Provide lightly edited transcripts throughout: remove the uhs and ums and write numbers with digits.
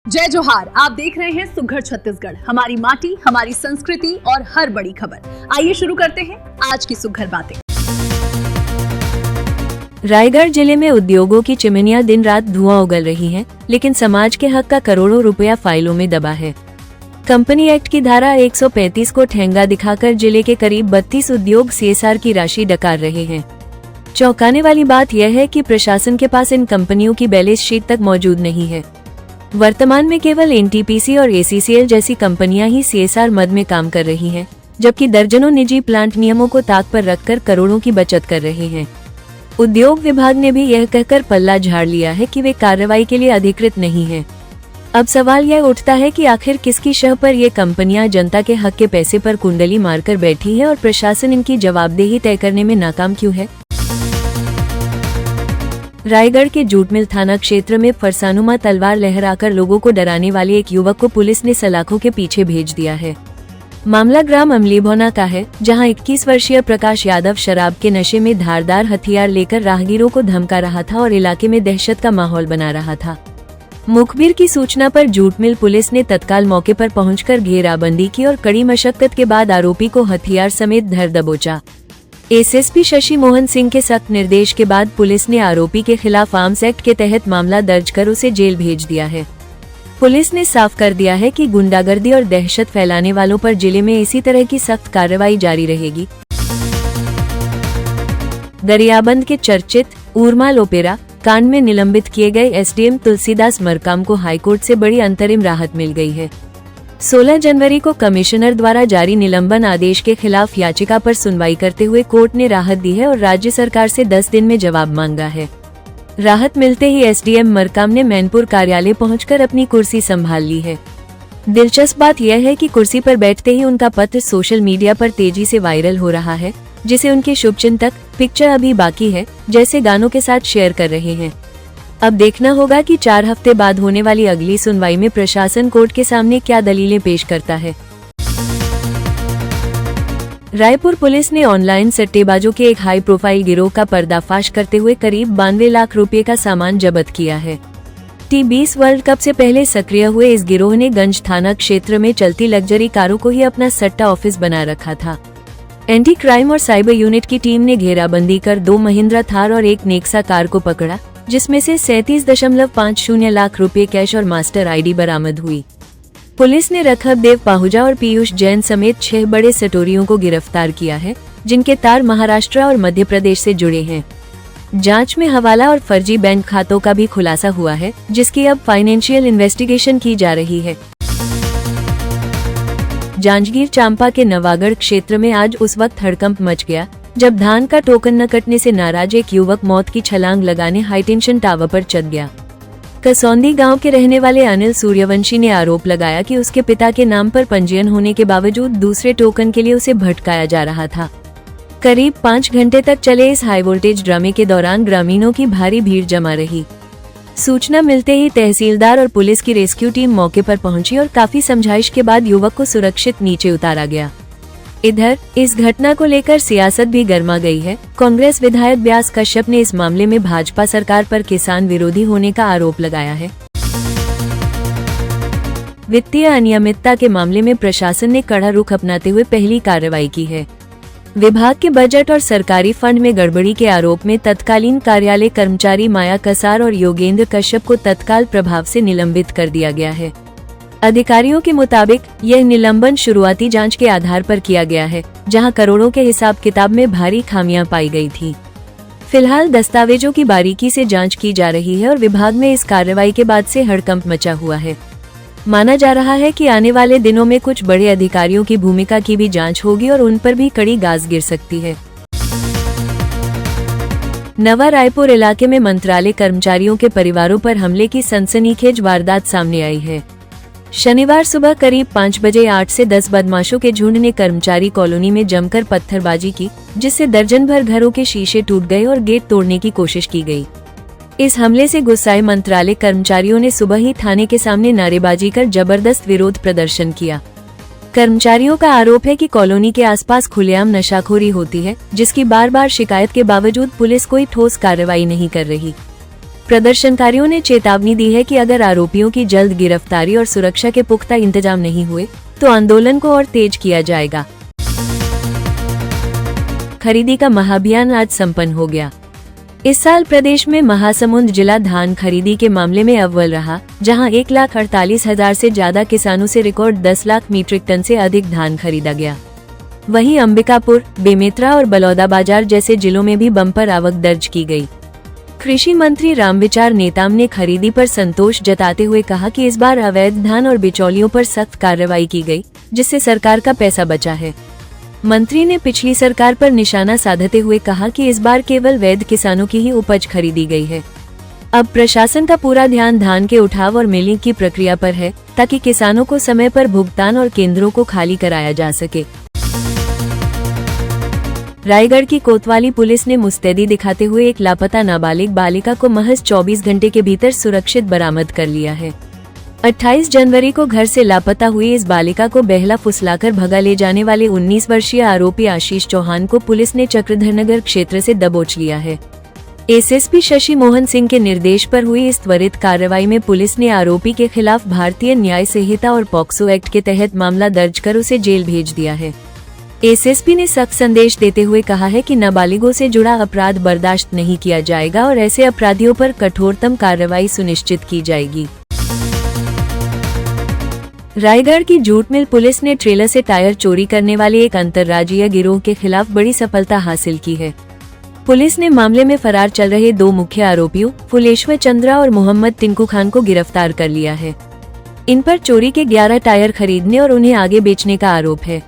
जय जोहार। आप देख रहे हैं सुघड़ छत्तीसगढ़, हमारी माटी, हमारी संस्कृति और हर बड़ी खबर। आइए शुरू करते हैं आज की सुघड़ बातें। रायगढ़ जिले में उद्योगों की चिमनियां दिन रात धुआं उगल रही हैं, लेकिन समाज के हक का करोड़ों रुपया फाइलों में दबा है। कंपनी एक्ट की धारा 135 को ठेंगा दिखाकर जिले के करीब 32 उद्योग सीएसआर की राशि डकार रहे हैं। चौंकाने वाली बात यह है कि प्रशासन के पास इन कंपनियों की बैलेंस शीट तक मौजूद नहीं है। वर्तमान में केवल एनटीपीसी और एसीसीएल जैसी कंपनियां ही सीएसआर मद में काम कर रही हैं, जबकि दर्जनों निजी प्लांट नियमों को ताक पर रखकर करोड़ों की बचत कर रहे हैं। उद्योग विभाग ने भी यह कहकर पल्ला झाड़ लिया है कि वे कार्रवाई के लिए अधिकृत नहीं हैं। अब सवाल यह उठता है कि आखिर किसकी शह पर ये कंपनियां जनता के हक के पैसे पर कुंडली मारकर बैठी है और प्रशासन इनकी जवाबदेही तय करने में नाकाम क्यों है। रायगढ़ के जूटमिल थाना क्षेत्र में फरसानुमा तलवार लहराकर लोगों को डराने वाले एक युवक को पुलिस ने सलाखों के पीछे भेज दिया है। मामला ग्राम अमलीभौना का है, जहां 21 वर्षीय प्रकाश यादव शराब के नशे में धारदार हथियार लेकर राहगीरों को धमका रहा था और इलाके में दहशत का माहौल बना रहा था। मुखबिर की सूचना पर जूटमिल पुलिस ने तत्काल मौके पर पहुंचकर घेराबंदी की और कड़ी मशक्कत के बाद आरोपी को हथियार समेत धर दबोचा। एसएसपी शशि मोहन सिंह के सख्त निर्देश के बाद पुलिस ने आरोपी के खिलाफ आर्म्स एक्ट के तहत मामला दर्ज कर उसे जेल भेज दिया है। पुलिस ने साफ कर दिया है कि गुंडागर्दी और दहशत फैलाने वालों पर जिले में इसी तरह की सख्त कार्रवाई जारी रहेगी। दरियाबंद के चर्चित उर्माल ओपेरा कांड में निलंबित किए गए एसडीएम तुलसीदास मरकाम को हाईकोर्ट से बड़ी अंतरिम राहत मिल गई है। 16 जनवरी को कमिश्नर द्वारा जारी निलंबन आदेश के खिलाफ याचिका पर सुनवाई करते हुए कोर्ट ने राहत दी है और राज्य सरकार से 10 दिन में जवाब मांगा है। राहत मिलते ही एसडीएम मरकाम ने मैनपुर कार्यालय पहुंचकर अपनी कुर्सी संभाल ली है। दिलचस्प बात यह है कि कुर्सी पर बैठते ही उनका पत्र सोशल मीडिया पर तेजी से वायरल हो रहा है, जिसे उनके शुभचिंतक पिक्चर अभी बाकी है जैसे गानों के साथ शेयर कर रहे हैं। अब देखना होगा कि 4 हफ्ते बाद होने वाली अगली सुनवाई में प्रशासन कोर्ट के सामने क्या दलीलें पेश करता है। रायपुर पुलिस ने ऑनलाइन सट्टेबाजों के एक हाई प्रोफाइल गिरोह का पर्दाफाश करते हुए करीब 92 लाख रुपए का सामान जब्त किया है। T20 वर्ल्ड कप से पहले सक्रिय हुए इस गिरोह ने गंज थाना क्षेत्र में चलती लग्जरी कारों को ही अपना सट्टा ऑफिस बना रखा था। एंटी क्राइम और साइबर यूनिट की टीम ने घेराबंदी कर 2 महिंद्रा थार और एक नेक्सा कार को पकड़ा, जिसमें से 37.50 लाख रुपए कैश और मास्टर आईडी बरामद हुई। पुलिस ने रखब देव पाहुजा और पीयूष जैन समेत 6 बड़े सटोरियों को गिरफ्तार किया है, जिनके तार महाराष्ट्र और मध्य प्रदेश से जुड़े हैं। जांच में हवाला और फर्जी बैंक खातों का भी खुलासा हुआ है, जिसकी अब फाइनेंशियल इन्वेस्टिगेशन की जा रही है। जांजगीर चांपा के नवागढ़ क्षेत्र में आज उस वक्त हड़कंप मच गया जब धान का टोकन न कटने से नाराज एक युवक मौत की छलांग लगाने हाईटेंशन टावर पर चढ़ गया। कसौंदी गांव के रहने वाले अनिल सूर्यवंशी ने आरोप लगाया कि उसके पिता के नाम पर पंजीयन होने के बावजूद दूसरे टोकन के लिए उसे भटकाया जा रहा था। करीब 5 घंटे तक चले इस हाई वोल्टेज ड्रामे के दौरान ग्रामीणों की भारी भीड़ जमा रही। सूचना मिलते ही तहसीलदार और पुलिस की रेस्क्यू टीम मौके पर पहुंची और काफी समझाइश के बाद युवक को सुरक्षित नीचे उतारा गया। इधर इस घटना को लेकर सियासत भी गर्मा गई है। कांग्रेस विधायक व्यास कश्यप ने इस मामले में भाजपा सरकार पर किसान विरोधी होने का आरोप लगाया है। वित्तीय अनियमितता के मामले में प्रशासन ने कड़ा रुख अपनाते हुए पहली कार्रवाई की है। विभाग के बजट और सरकारी फंड में गड़बड़ी के आरोप में तत्कालीन कार्यालय कर्मचारी माया कसार और योगेंद्र कश्यप को तत्काल प्रभाव से निलंबित कर दिया गया है। अधिकारियों के मुताबिक यह निलंबन शुरुआती जांच के आधार पर किया गया है, जहां करोड़ों के हिसाब किताब में भारी खामियां पाई गई थी। फिलहाल दस्तावेजों की बारीकी से जांच की जा रही है और विभाग में इस कार्रवाई के बाद से हड़कंप मचा हुआ है। माना जा रहा है कि आने वाले दिनों में कुछ बड़े अधिकारियों की भूमिका की भी जांच होगी और उन पर भी कड़ी गाज गिर सकती है। नवा रायपुर इलाके में मंत्रालय कर्मचारियों के परिवारों पर हमले की सनसनीखेज वारदात सामने आई है। शनिवार सुबह करीब 5 बजे 8 से 10 बदमाशों के झुंड ने कर्मचारी कॉलोनी में जमकर पत्थरबाजी की, जिससे दर्जन भर घरों के शीशे टूट गए और गेट तोड़ने की कोशिश की गई। इस हमले से गुस्साए मंत्रालय कर्मचारियों ने सुबह ही थाने के सामने नारेबाजी कर जबरदस्त विरोध प्रदर्शन किया। कर्मचारियों का आरोप है कि कॉलोनी के आसपास खुलेआम नशाखोरी होती है, जिसकी बार बार शिकायत के बावजूद पुलिस कोई ठोस कार्रवाई नहीं कर रही। प्रदर्शनकारियों ने चेतावनी दी है कि अगर आरोपियों की जल्द गिरफ्तारी और सुरक्षा के पुख्ता इंतजाम नहीं हुए तो आंदोलन को और तेज किया जाएगा। खरीदी का महाअभियान आज संपन्न हो गया। इस साल प्रदेश में महासमुंद जिला धान खरीदी के मामले में अव्वल रहा, जहां 1,48,000 से ज्यादा किसानों से रिकॉर्ड 10 लाख मीट्रिक टन से अधिक धान खरीदा गया। वहीं अंबिकापुर, बेमेतरा और बलौदाबाजार जैसे जिलों में भी बम्पर आवक दर्ज की गई। कृषि मंत्री रामविचार नेताम ने खरीदी पर संतोष जताते हुए कहा कि इस बार अवैध धान और बिचौलियों पर सख्त कार्रवाई की गई, जिससे सरकार का पैसा बचा है। मंत्री ने पिछली सरकार पर निशाना साधते हुए कहा कि इस बार केवल वैध किसानों की ही उपज खरीदी गई है। अब प्रशासन का पूरा ध्यान धान के उठाव और मिलिंग की प्रक्रिया पर है, ताकि किसानों को समय पर भुगतान और केंद्रों को खाली कराया जा सके। रायगढ़ की कोतवाली पुलिस ने मुस्तैदी दिखाते हुए एक लापता नाबालिग बालिका को महज 24 घंटे के भीतर सुरक्षित बरामद कर लिया है। 28 जनवरी को घर से लापता हुई इस बालिका को बहला फुसलाकर भगा ले जाने वाले 19 वर्षीय आरोपी आशीष चौहान को पुलिस ने चक्रधरनगर क्षेत्र से दबोच लिया है। एसएसपी शशि मोहन सिंह के निर्देश पर हुई इस त्वरित कार्रवाई में पुलिस ने आरोपी के खिलाफ भारतीय न्याय संहिता और पॉक्सो एक्ट के तहत मामला दर्ज कर उसे जेल भेज दिया है। एसएसपी ने सख्त संदेश देते हुए कहा है कि नाबालिगों से जुड़ा अपराध बर्दाश्त नहीं किया जाएगा और ऐसे अपराधियों पर कठोरतम कार्रवाई सुनिश्चित की जाएगी। रायगढ़ की जूट मिल पुलिस ने ट्रेलर से टायर चोरी करने वाले एक अंतर्राज्यीय गिरोह के खिलाफ बड़ी सफलता हासिल की है। पुलिस ने मामले में फरार चल रहे 2 मुख्य आरोपियों फुलेश्वर चंद्रा और मोहम्मद टिंकू खान को गिरफ्तार कर लिया है। इन पर चोरी के 11 टायर खरीदने और उन्हें आगे बेचने का आरोप है।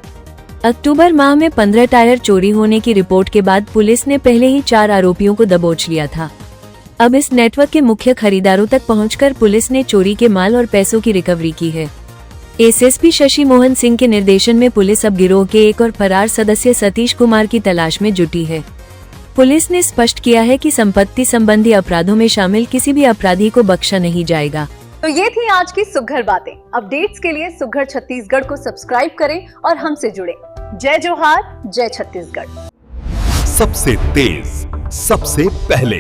अक्टूबर माह में 15 टायर चोरी होने की रिपोर्ट के बाद पुलिस ने पहले ही 4 आरोपियों को दबोच लिया था। अब इस नेटवर्क के मुख्य खरीदारों तक पहुंचकर पुलिस ने चोरी के माल और पैसों की रिकवरी की है। एसएसपी शशि मोहन सिंह के निर्देशन में पुलिस अब गिरोह के एक और फरार सदस्य सतीश कुमार की तलाश में जुटी है। पुलिस ने स्पष्ट किया है कि संपत्ति संबंधी अपराधों में शामिल किसी भी अपराधी को बख्शा नहीं जाएगा। तो ये थी आज की सुघर बातें। अपडेट्स के लिए सुघर छत्तीसगढ़ को सब्सक्राइब करें और हमसे जुड़ें। जय जोहार, जय छत्तीसगढ़। सबसे तेज, सबसे पहले